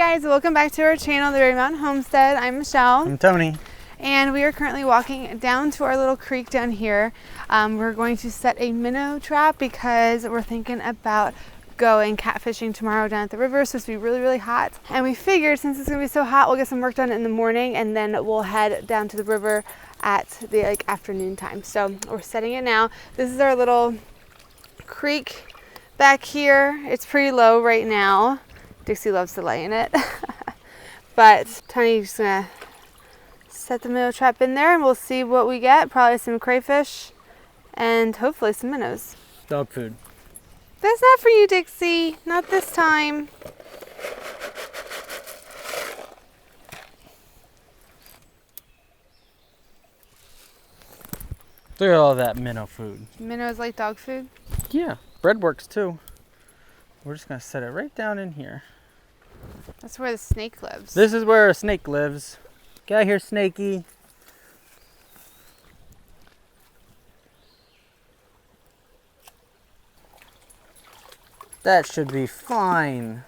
guys, welcome back to our channel, the Berry Mountain Homestead. I'm Michelle. I'm Tony. And we are currently walking down to our little creek down here. We're going to set a minnow trap because we're thinking about going catfishing tomorrow down at the river. It's supposed to be really, really hot. And we figured since it's gonna be so hot, we'll get some work done in the morning and then we'll head down to the river at the afternoon time. So we're setting it now. This is our little creek back here. It's pretty low right now. Dixie loves to lay in it. But Tony's gonna set the minnow trap in there and we'll see what we get. Probably some crayfish and hopefully some minnows. Dog food. That's not for you, Dixie. Not this time. Look at all that minnow food. Minnows like dog food? Yeah, bread works too. We're just gonna set it right down in here. That's where the snake lives. This is where a snake lives. Get out here, Snakey. That should be fine.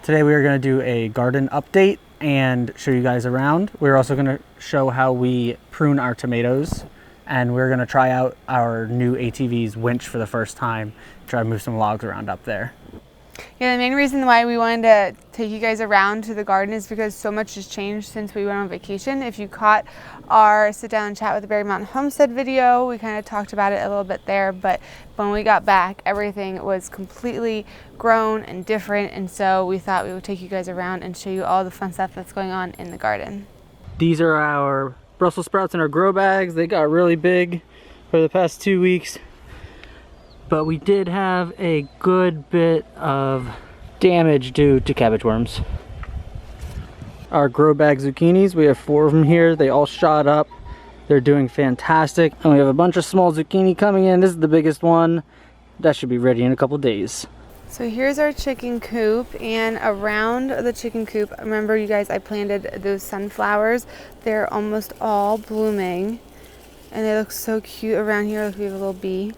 Today we are going to do a garden update and show you guys around. We're also going to show how we prune our tomatoes, and we're going to try out our new ATV's winch for the first time. Try to move some logs around up there. Yeah, the main reason why we wanted to take you guys around to the garden is because so much has changed since we went on vacation. If you caught our sit down and chat with the Berry Mountain Homestead video, we kind of talked about it a little bit there, but when we got back, everything was completely grown and different, and so we thought we would take you guys around and show you all the fun stuff that's going on in the garden. These are our Brussels sprouts in our grow bags. They got really big for the past 2 weeks. But we did have a good bit of damage due to cabbage worms. Our grow bag zucchinis, we have 4 of them here. They all shot up. They're doing fantastic. And we have a bunch of small zucchini coming in. This is the biggest one. That should be ready in a couple days. So here's our chicken coop, and around the chicken coop, remember you guys, I planted those sunflowers. They're almost all blooming and they look so cute around here. Look, we have a little bee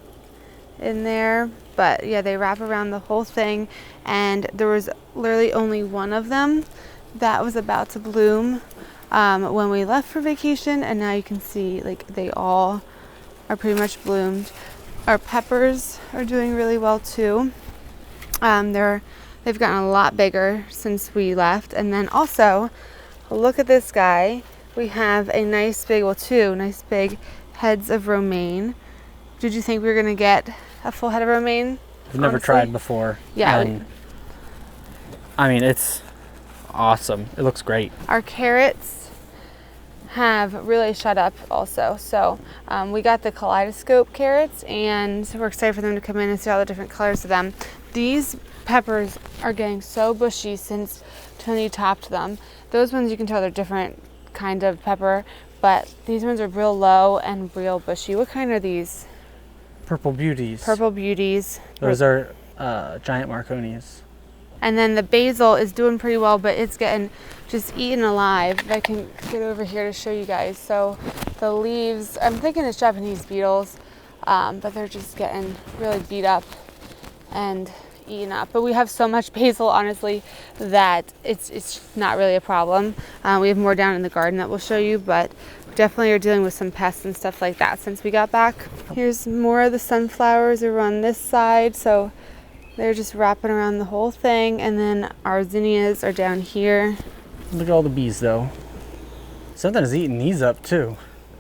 in there, but yeah, they wrap around the whole thing, and there was literally only one of them that was about to bloom when we left for vacation, and now you can see like they all are pretty much bloomed. Our peppers are doing really well too. They've gotten a lot bigger since we left. And then also look at this guy. We have a nice big, well, 2 nice big heads of romaine. Did you think we were gonna get a full head of romaine? I've never tried before. Yeah. And I mean, it's awesome. It looks great. Our carrots have really shut up also. So we got the Kaleidoscope Carrots, and we're excited for them to come in and see all the different colors of them. These peppers are getting so bushy since Tony topped them. Those ones you can tell they're different kind of pepper, but these ones are real low and real bushy. What kind are these? Purple beauties. Purple beauties. Those are giant Marconis. And then the basil is doing pretty well, but it's getting just eaten alive. If I can get over here to show you guys. So the leaves, I'm thinking it's Japanese beetles, but they're just getting really beat up and eaten up. But we have so much basil, honestly, that it's not really a problem. We have more down in the garden that we'll show you, but definitely are dealing with some pests and stuff like that since we got back. Here's more of the sunflowers are on this side, so they're just wrapping around the whole thing. And then our zinnias are down here. Look at all the bees though. Something's eating these up too.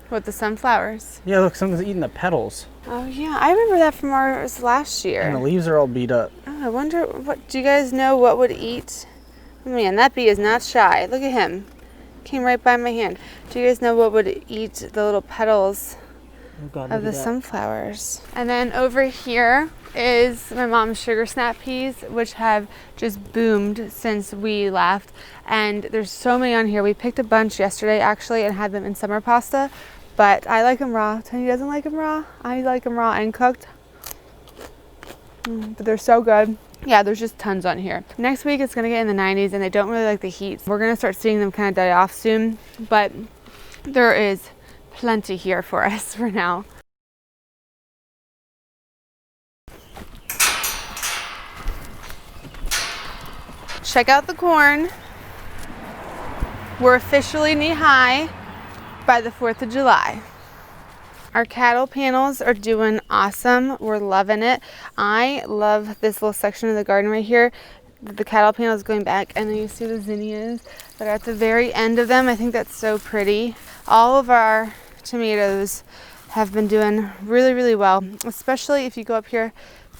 What, the sunflowers? Yeah, look, something's eating the petals. Oh yeah, I remember that from ours last year. And the leaves are all beat up. Oh, I wonder, do you guys know what would eat? Oh man, that bee is not shy. Look at him. Came right by my hand. Do you guys know what would eat the little petals of the sunflowers? And then over here is my mom's sugar snap peas, which have just boomed since we left. And there's so many on here. We picked a bunch yesterday actually and had them in summer pasta, but I like them raw. Tony doesn't like them raw. I like them raw and cooked. But they're so good. Yeah, there's just tons on here. Next week it's gonna get in the 90s and they don't really like the heat. We're gonna start seeing them kind of die off soon, but there is plenty here for us for now. check out the corn. We're officially knee-high by the 4th of July. Our cattle panels are doing awesome. We're loving it. I love this little section of the garden right here. The cattle panel is going back, and then you see the zinnias that are at the very end of them. I think that's so pretty. All of our tomatoes have been doing really, really well, especially if you go up here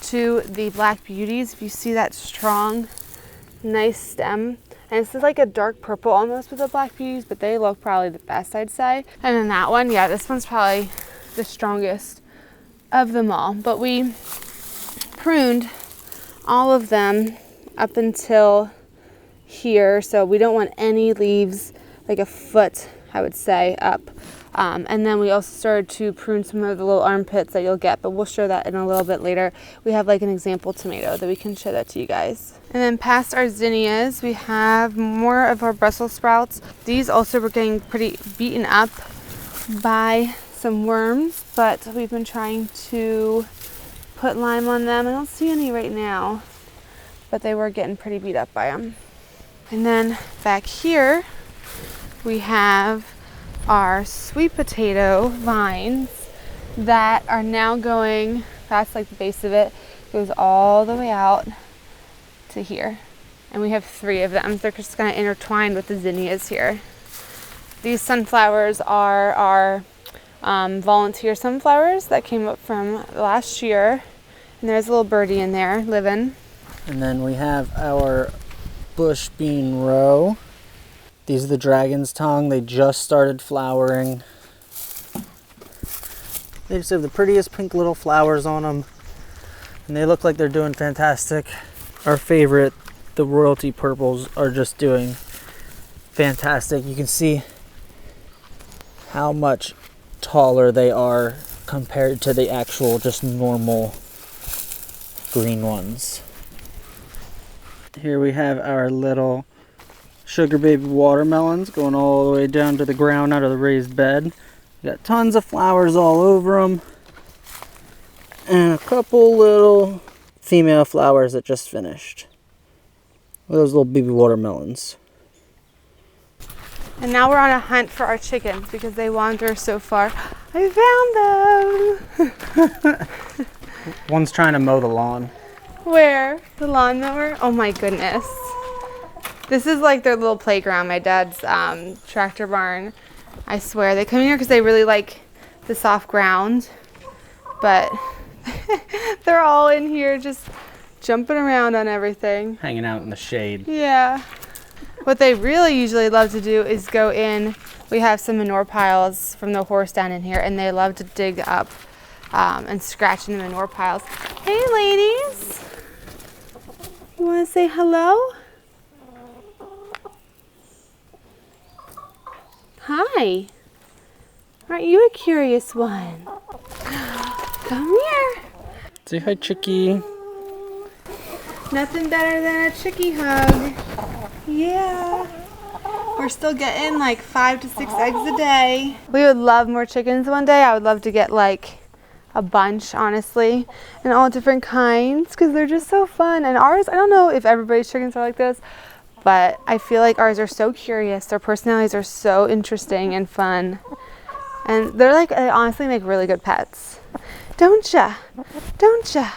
to the Black Beauties. If you see that strong, nice stem, and this is like a dark purple almost with the Black Beauties, but they look probably the best, I'd say. And then that one, yeah, this one's probably the strongest of them all. But we pruned all of them up until here, so we don't want any leaves like a foot, I would say, up. And then we also started to prune some of the little armpits that you'll get, but we'll show that in a little bit later. We have like an example tomato that we can show that to you guys. And then past our zinnias, we have more of our Brussels sprouts. These also were getting pretty beaten up by some worms, but we've been trying to put lime on them. I don't see any right now, but they were getting pretty beat up by them. And then back here, we have our sweet potato vines that are now going, that's like the base of it, goes all the way out to here. And we have 3 of them. They're just kind of intertwined with the zinnias here. These sunflowers are our volunteer sunflowers that came up from last year. And there's a little birdie in there living. And then we have our bush bean row. These are the dragon's tongue. They just started flowering. They just have the prettiest pink little flowers on them, and they look like they're doing fantastic. Our favorite, the royalty purples, are just doing fantastic. You can see how much taller they are compared to the actual just normal green ones. Here we have our little sugar baby watermelons going all the way down to the ground out of the raised bed. Got tons of flowers all over them, and a couple little female flowers that just finished. Those little baby watermelons. And now we're on a hunt for our chickens because they wander so far. I found them! One's trying to mow the lawn. Where? The lawnmower? Oh my goodness. This is like their little playground, my dad's tractor barn. I swear, they come in here because they really like the soft ground, but they're all in here just jumping around on everything. Hanging out in the shade. Yeah. What they really usually love to do is go in. We have some manure piles from the horse down in here, and they love to dig up and scratch in the manure piles. Hey ladies, you want to say hello? Hi. Aren't you a curious one? Come here. Say hi, chickie. Nothing better than a chickie hug. Yeah. We're still getting like 5 to 6 eggs a day. We would love more chickens one day. I would love to get like a bunch, honestly, and all different kinds because they're just so fun. And ours, I don't know if everybody's chickens are like this, but I feel like ours are so curious. Their personalities are so interesting and fun. And they're like, they honestly make really good pets. Don't ya? Don't ya?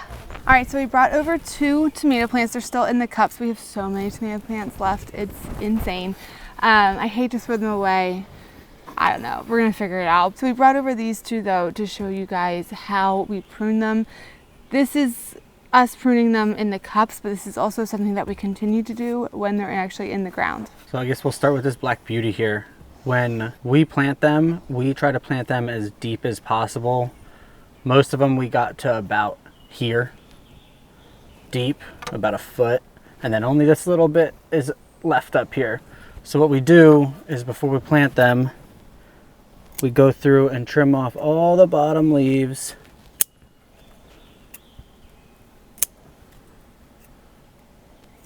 All right, so we brought over 2 tomato plants. They're still in the cups. We have so many tomato plants left. It's insane. I hate to throw them away. I don't know. We're going to figure it out. So we brought over these 2, though, to show you guys how we prune them. This is us pruning them in the cups, but this is also something that we continue to do when they're actually in the ground. So I guess we'll start with this Black Beauty here. When we plant them, we try to plant them as deep as possible. Most of them we got to about here, deep, about a foot, and then only this little bit is left up here. So what we do is before we plant them, we go through and trim off all the bottom leaves.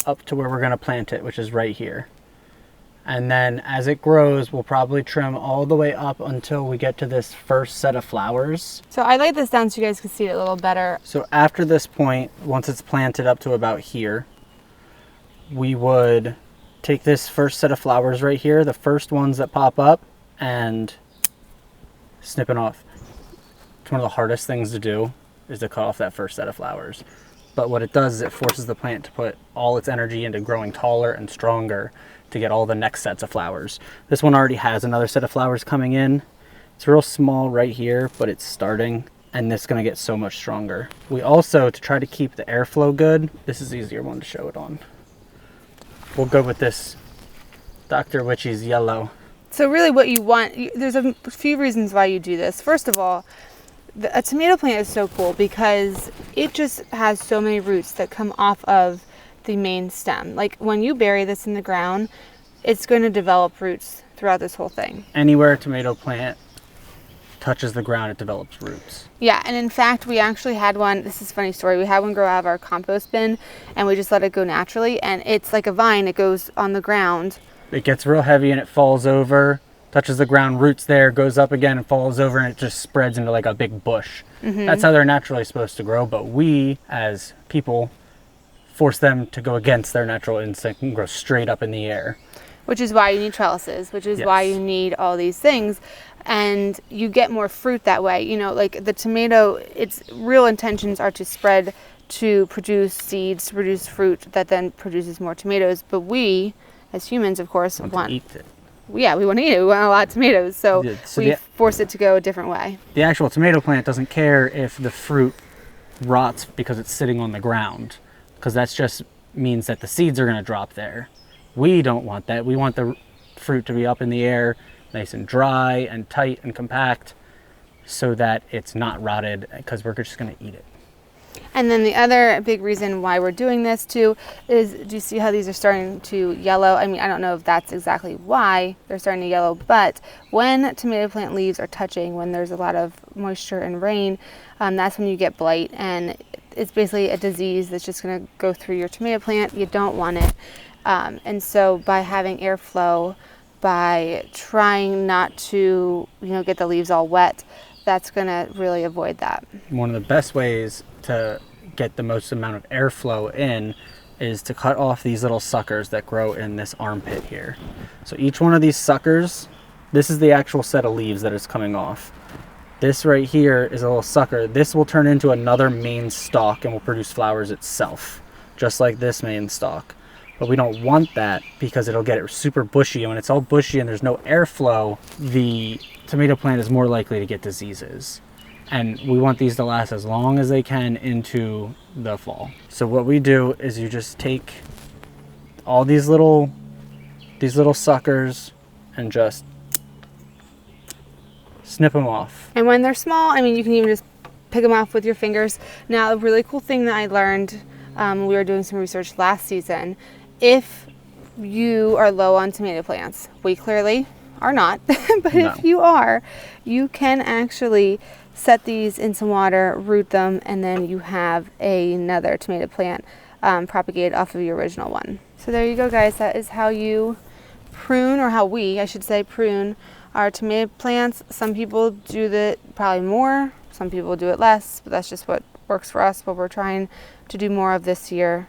Up to where we're going to plant it, which is right here. And then as it grows, we'll probably trim all the way up until we get to this first set of flowers. So I laid this down so you guys can see it a little better. So after this point, once it's planted up to about here, we would take this first set of flowers right here, the first ones that pop up, and snip it off. It's one of the hardest things to do, is to cut off that first set of flowers. But what it does is it forces the plant to put all its energy into growing taller and stronger to get all the next sets of flowers. This one already has another set of flowers coming in. It's real small right here, but it's starting, and this is gonna get so much stronger. We also, to try to keep the airflow good, this is the easier one to show it on. We'll go with this Dr. Witchy's yellow. So really what you want, there's a few reasons why you do this. First of all, a tomato plant is so cool because it just has so many roots that come off of the main stem. Like when you bury this in the ground, it's going to develop roots throughout this whole thing. Anywhere a tomato plant touches the ground, it develops roots. Yeah, and in fact, we actually had one, this is a funny story, we had one grow out of our compost bin and we just let it go naturally, and it's like a vine, it goes on the ground. It gets real heavy and it falls over, touches the ground, roots there, goes up again and falls over, and it just spreads into like a big bush. That's how they're naturally supposed to grow, but we as people force them to go against their natural instinct and grow straight up in the air. Which is why you need trellises, which is why you need all these things. And you get more fruit that way. You know, like the tomato, its real intentions are to spread, to produce seeds, to produce fruit that then produces more tomatoes. But we, as humans, of course, want to eat it. Yeah, we want to eat it. We want a lot of tomatoes. So we force it to go a different way. The actual tomato plant doesn't care if the fruit rots because it's sitting on the ground, because that just means that the seeds are going to drop there. We don't want that. We want the fruit to be up in the air, nice and dry and tight and compact, so that it's not rotted, because we're just going to eat it. And then the other big reason why we're doing this too is, do you see how these are starting to yellow? I mean, I don't know if that's exactly why they're starting to yellow, but when tomato plant leaves are touching, when there's a lot of moisture and rain, that's when you get blight, and it's basically a disease that's just going to go through your tomato plant. You don't want it. And so by having airflow, by trying not to, get the leaves all wet, that's going to really avoid that. One of the best ways to get the most amount of airflow in is to cut off these little suckers that grow in this armpit here. So each one of these suckers, this is the actual set of leaves that is coming off. This right here is a little sucker. This will turn into another main stalk and will produce flowers itself, just like this main stalk. But we don't want that because it'll get it super bushy, and when it's all bushy and there's no airflow, the tomato plant is more likely to get diseases. And we want these to last as long as they can into the fall. So what we do is you just take all these little suckers and just snip them off. And when they're small, I mean, you can even just pick them off with your fingers. Now, a really cool thing that I learned, we were doing some research last season. If you are low on tomato plants, we clearly are not, but no. If you are, you can actually set these in some water, root them, and then you have another tomato plant propagated off of your original one. So there you go, guys. That is how you prune, or how we, I should say, prune our tomato plants. Some people do that probably more, some people do it less, but that's just what works for us, what we're trying to do more of this year.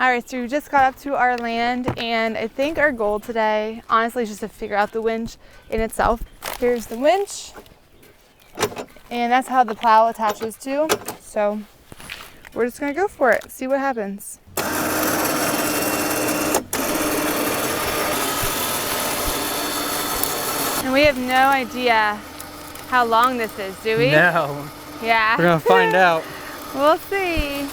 All right, so we just got up to our land, and I think our goal today, honestly, is just to figure out the winch in itself. Here's the winch, and that's how the plow attaches to. So we're just gonna go for it, see what happens. And we have no idea how long this is, do we? No. Yeah. We're gonna find out. We'll see.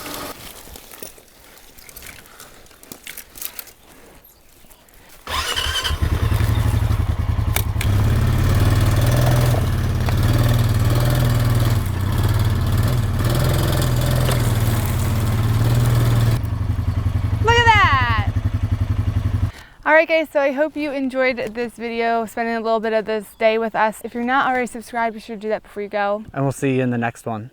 Alright guys, so I hope you enjoyed this video, spending a little bit of this day with us. If you're not already subscribed, be sure to do that before you go. And we'll see you in the next one.